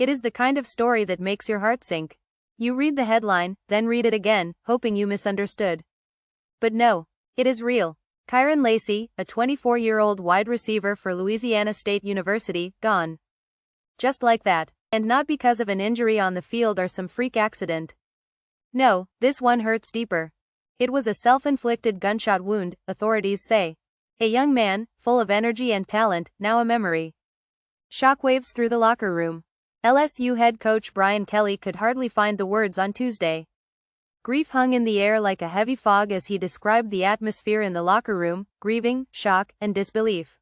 It is the kind of story that makes your heart sink. You read the headline, then read it again, hoping you misunderstood. But no. It is real. Kyren Lacy, a 24-year-old wide receiver for Louisiana State University, gone. Just like that. And not because of an injury on the field or some freak accident. No, this one hurts deeper. It was a self-inflicted gunshot wound, authorities say. A young man, full of energy and talent, now a memory. Shockwaves through the locker room. LSU head coach Brian Kelly could hardly find the words on Tuesday. Grief hung in the air like a heavy fog as he described the atmosphere in the locker room: grieving, shock, and disbelief.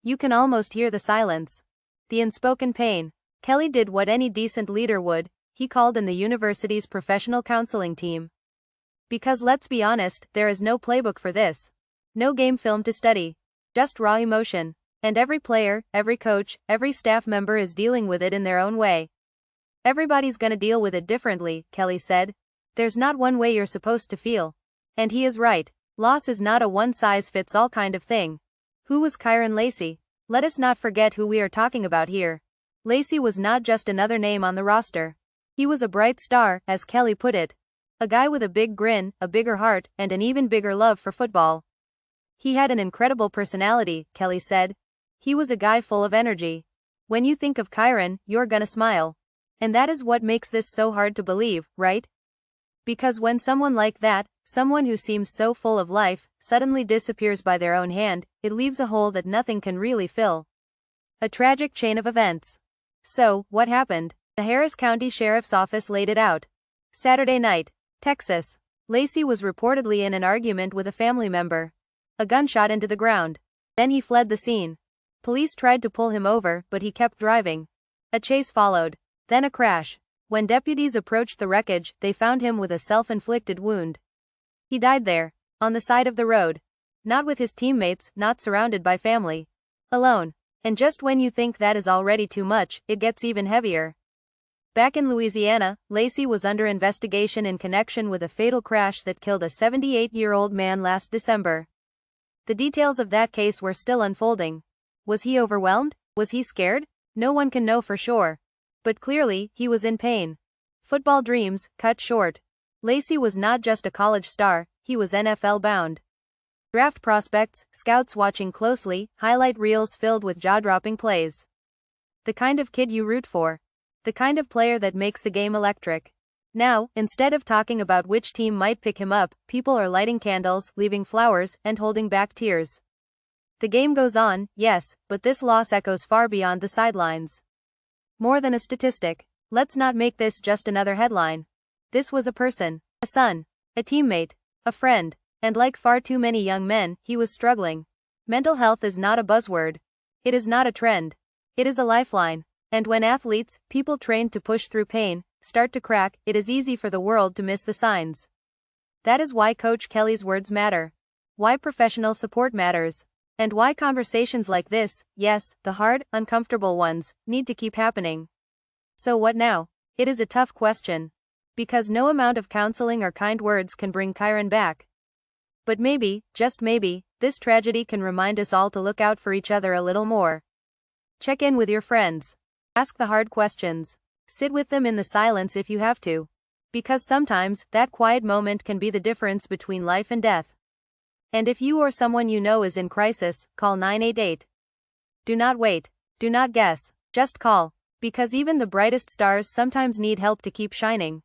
You can almost hear the silence. The unspoken pain. Kelly did what any decent leader would: he called in the university's professional counseling team. Because let's be honest, there is no playbook for this. No game film to study. Just raw emotion. And every player, every coach, every staff member is dealing with it in their own way. Everybody's gonna deal with it differently, Kelly said. There's not one way you're supposed to feel. And he is right. Loss is not a one-size-fits-all kind of thing. Who was Kyren Lacy? Let us not forget who we are talking about here. Lacy was not just another name on the roster. He was a bright star, as Kelly put it. A guy with a big grin, a bigger heart, and an even bigger love for football. He had an incredible personality, Kelly said. He was a guy full of energy. When you think of Kyren, you're gonna smile. And that is what makes this so hard to believe, right? Because when someone like that, someone who seems so full of life, suddenly disappears by their own hand, it leaves a hole that nothing can really fill. A tragic chain of events. So, what happened? The Harris County Sheriff's Office laid it out. Saturday night, Texas. Lacy was reportedly in an argument with a family member. A gunshot into the ground. Then he fled the scene. Police tried to pull him over, but he kept driving. A chase followed. Then a crash. When deputies approached the wreckage, they found him with a self-inflicted wound. He died there, on the side of the road. Not with his teammates, not surrounded by family. Alone. And just when you think that is already too much, it gets even heavier. Back in Louisiana, Lacy was under investigation in connection with a fatal crash that killed a 78-year-old man last December. The details of that case were still unfolding. Was he overwhelmed? Was he scared? No one can know for sure. But clearly, he was in pain. Football dreams, cut short. Lacy was not just a college star, he was NFL bound. Draft prospects, scouts watching closely, highlight reels filled with jaw-dropping plays. The kind of kid you root for. The kind of player that makes the game electric. Now, instead of talking about which team might pick him up, people are lighting candles, leaving flowers, and holding back tears. The game goes on, yes, but this loss echoes far beyond the sidelines. More than a statistic. Let's not make this just another headline. This was a person, a son, a teammate, a friend, and like far too many young men, he was struggling. Mental health is not a buzzword. It is not a trend. It is a lifeline. And when athletes, people trained to push through pain, start to crack, it is easy for the world to miss the signs. That is why Coach Kelly's words matter. Why professional support matters. And why conversations like this, yes, the hard, uncomfortable ones, need to keep happening. So what now? It is a tough question. Because no amount of counseling or kind words can bring Kyren back. But maybe, just maybe, this tragedy can remind us all to look out for each other a little more. Check in with your friends. Ask the hard questions. Sit with them in the silence if you have to. Because sometimes, that quiet moment can be the difference between life and death. And if you or someone you know is in crisis, call 988. Do not wait. Do not guess. Just call. Because even the brightest stars sometimes need help to keep shining.